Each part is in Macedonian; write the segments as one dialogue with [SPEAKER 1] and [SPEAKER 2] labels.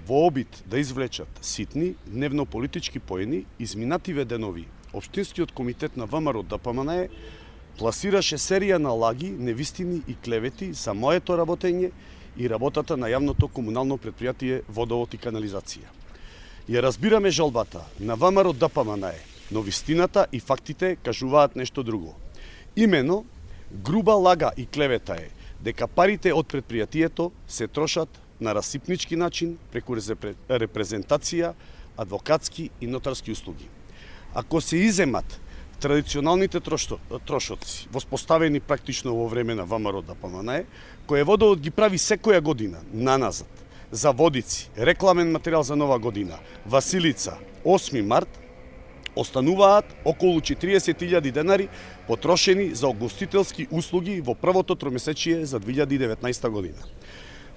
[SPEAKER 1] во обид да извлечат ситни дневно-политички поени, изминативе денови Општинскиот комитет на ВМРО ДПМНЕ пласираше серија на лаги, невистини и клевети за моето работење и работата на јавното комунално предпријатие Водовод и канализација. Ја разбираме жалбата на ВМРО ДПМНЕ, но вистината и фактите кажуваат нешто друго. Имено, груба лага и клевета е дека парите од предпријатието се трошат на расипнички начин преку репрезентација, адвокатски и нотарски услуги. Ако се иземат традиционалните трошоци, воспоставени практично во време на ВМРО ДПМНЕ, кој Водовод ги прави секоја година наназад, за водици, рекламен материјал за нова година, Василица, 8 март, остануваат околу 40.000 денари потрошени за огостителски услуги во првото тромесечие за 2019 година.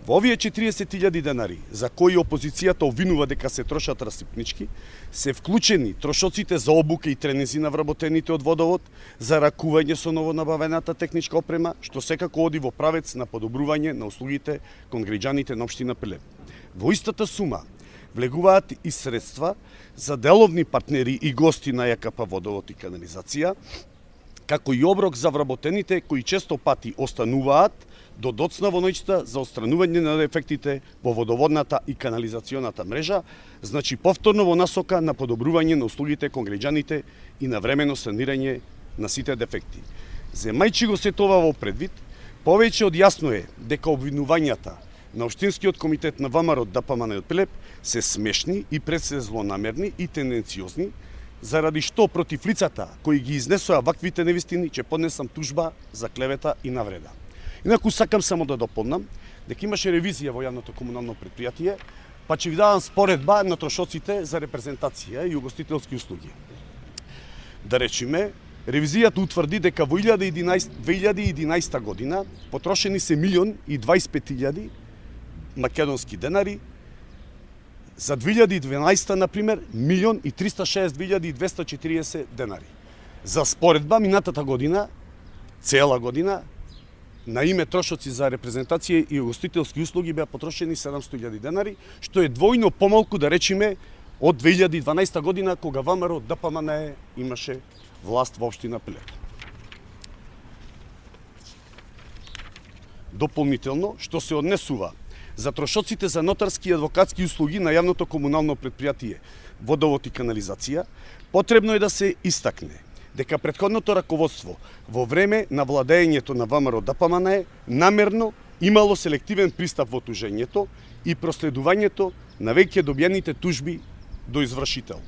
[SPEAKER 1] Во овие 40.000 денари, за кои опозицијата обвинува дека се трошат расипнички, се вклучени трошоците за обука и тренинзи на вработените од Водовод, за ракување со новонабавената техничка опрема, што секако оди во правец на подобрување на услугите кон граѓаните на општина Прилеп. Во истата сума влегуваат и средства за деловни партнери и гости на ЈКП Водовод и канализација, како и оброк за вработените кои често пати остануваат до доцна во ноќта за отстранување на дефектите во водоводната и канализационата мрежа, значи повторно во насока на подобрување на услугите кон граѓаните и на времено санирање на сите дефекти. Земајќи го се това во предвид, повеќе од јасно е дека обвинувањата на Општинскиот комитет на ВМРО ДПМНЕ од Прилеп се смешни и пресе злонамерни и тенденциозни, заради што против лицата кои ги изнесоа ваквите невистини ќе поднесам тужба за клевета и навреда. Инаку сакам само да допомнам дека имаше ревизија во јавното комунално предпријатие, па ќе ви давам споредба на трошоците за репрезентација и угостителски услуги. Да речеме, ревизијата утврди дека во 2011 година потрошени се 1.025.000 македонски денари, за 2012 например 1.360.240 денари. За споредба минатата година, цела година, на име трошоци за репрезентација и угостителски услуги беа потрошени 700.000 денари, што е двојно помалку, да речеме, од 2012 година, кога ВМРО ДПМНЕ имаше власт во општина Прилеп. Дополнително, што се однесува за трошоците за нотарски и адвокатски услуги на јавното комунално предпријатие Водовод и канализација, потребно е да се истакне дека претходното раководство во време на владеењето на ВМРО ДПМНЕ намерно имало селективен пристап во тужењето и проследувањето на веќе добиените тужби до извршител.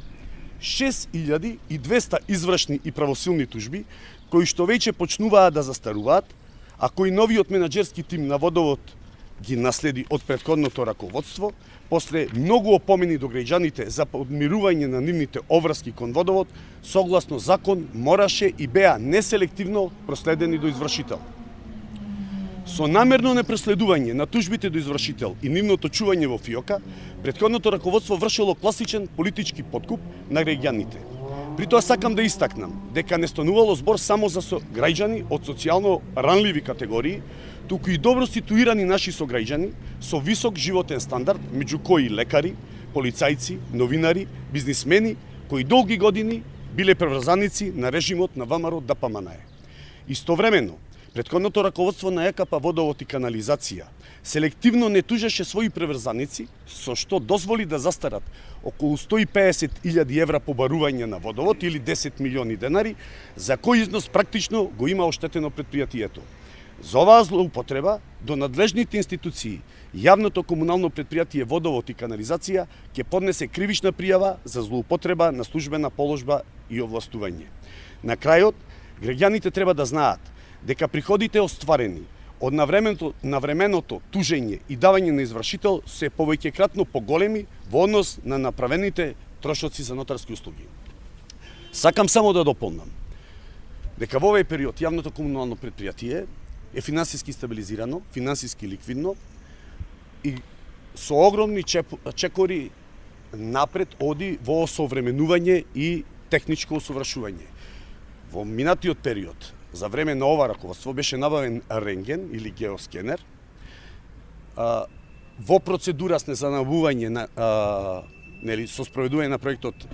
[SPEAKER 1] 6200 извршни и правосилни тужби, кои што веќе почнуваат да застаруваат, а кои новиот менаџерски тим на Водовод ги наследи од претходното раководство, после многу опомени до граѓаните за подмирување на нивните обврски кон Водовод, согласно закон мораше и беа неселективно проследени до извршител. Со намерно непреследување на тужбите до извршител и нивното чување во фиока, претходното раководство вршило класичен политички подкуп на граѓаните. При тоа сакам да истакнам дека не станувало збор само за граѓани од социјално ранливи категории, туку и добро ситуирани наши сограѓани со висок животен стандард, меѓу кои лекари, полицајци, новинари, бизнисмени, кои долги години биле преврзаници на режимот на ВМРО ДПМНЕ. Истовремено, претходното раководство на ЈКП Водовод и канализација селективно не тужеше своји преврзаници, со што дозволи да застарат околу 150.000 евра побарување на Водовод или 10 милиони денари, за кој износ практично го има оштетено предпријатието. За оваа злоупотреба до надлежните институции, јавното комунално предпријатие Водовод и канализација ќе поднесе кривична пријава за злоупотреба на службена положба и овластување. На крајот, граѓаните треба да знаат дека приходите остварени од навременото тужење и давање на извршител се повеќекратно поголеми во однос на направените трошоци за нотарски услуги. Сакам само да дополнам дека во овој период јавното комунално предпријатие е финансиски стабилизирано, финансиски ликвидно и со огромни чекори напред оди во осовременување и техничко усовршување. Во минатиот период, за време на ова раководство, беше набавен рентген или геоскенер, Во процедура сме за набување на со спроведување на проектот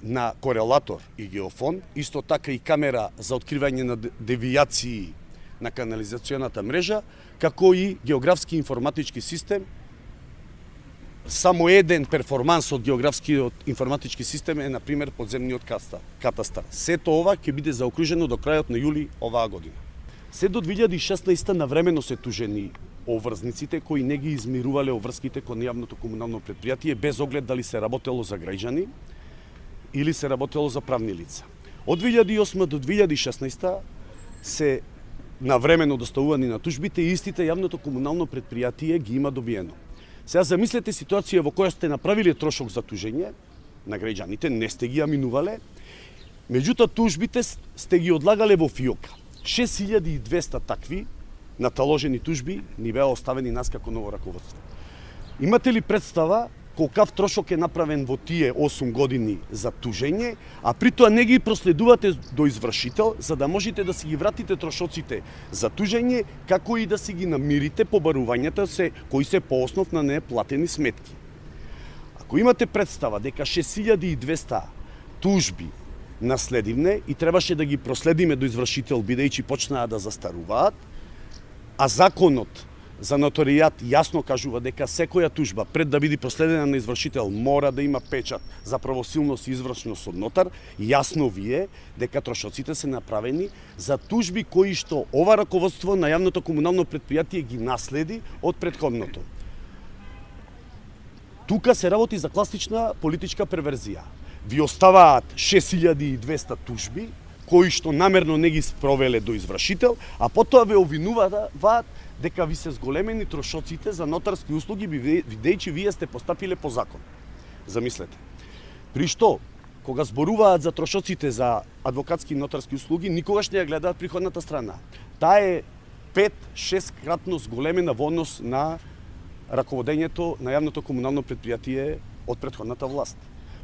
[SPEAKER 1] на корелатор и геофон, исто така и камера за откривање на девијации на канализационата мрежа, како и географски информатички систем. Само еден перформанс од географскиот информатички систем е, например, подземниот катастар. Сето ова ќе биде заокружено до крајот на јули оваа година. Се до 2016 навремено се тужени обврзниците кои не ги измирувале обврските кон јавното комунално предпријатие без оглед дали се работело за граѓани или се работело за правни лица. Од 2008 до 2016 се навремено доставувани на тужбите и истите јавното комунално предпријатие ги има добиено. Сега замислете ситуација во која сте направиле трошок за тужење на граѓаните, не сте ги аминувале, меѓутоа тужбите сте ги одлагале во фиока. 6200 такви наталожени тужби ни беа оставени нас како ново раководство. Имате ли представа колкав трошок е направен во тие 8 години за тужење, а при тоа не ги проследувате до извршител, за да можете да си ги вратите трошоците за тужење, како и да си ги намирите побарувањата кои се по основ на неплатени сметки. Ако имате представа дека 6200 тужби наследивне и требаше да ги проследиме до извршител бидејќи почнаа да застаруваат, а законот за ноторијат јасно кажува дека секоја тужба пред да биде проследена на извршител мора да има печат за правосилност и извршност од нотар, јасно ви е дека трошоците се направени за тужби кои што ова раководство на јавното комунално предпријатие ги наследи од претходното. Тука се работи за класична политичка перверзија. Ви оставаат 6200 тужби кои што намерно не ги спровеле до извршител, а потоа ве обвинуваат дека ви се зголемени трошоците за нотарски услуги бидејќи вие сте постапиле по закон. Замислете. При што, кога зборуваат за трошоците за адвокатски и нотарски услуги, никогаш не ја гледаат приходната страна. Таа е 5-6 кратно зголемена во однос на раководењето на јавното комунално предпријатие од претходната власт.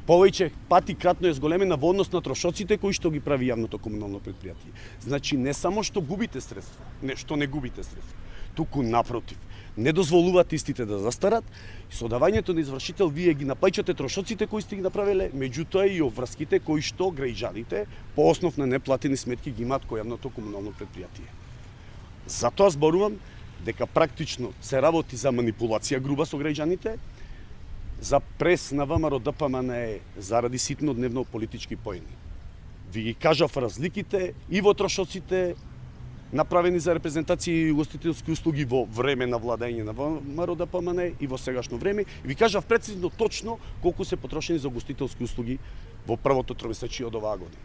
[SPEAKER 1] Повеќе пати кратно е зголемена во однос на трошоците кои што ги прави јавното комунално предпријатие. Значи не само што губите средства, што не губите средства, туку напротив, не дозволуваат истите да застарат и со давањето на извршител вие ги наплаќате трошоците кои сте ги направиле, меѓутоа и обврските кои што граѓаните по основ на неплатени сметки ги имаат кој јавното комунално предпријатие. Затоа зборувам дека практично се работи за манипулација груба со граѓаните, за прес на ВМРО ДПМН заради ситно дневно политички поени. Ви ги кажав разликите и во трошоците направени за репрезентација и угостителски услуги во време на владење на ВМРО ДПМН и во сегашно време. И ви кажав прецизно точно колку се потрошени за угостителски услуги во првото тромесечие од оваа година.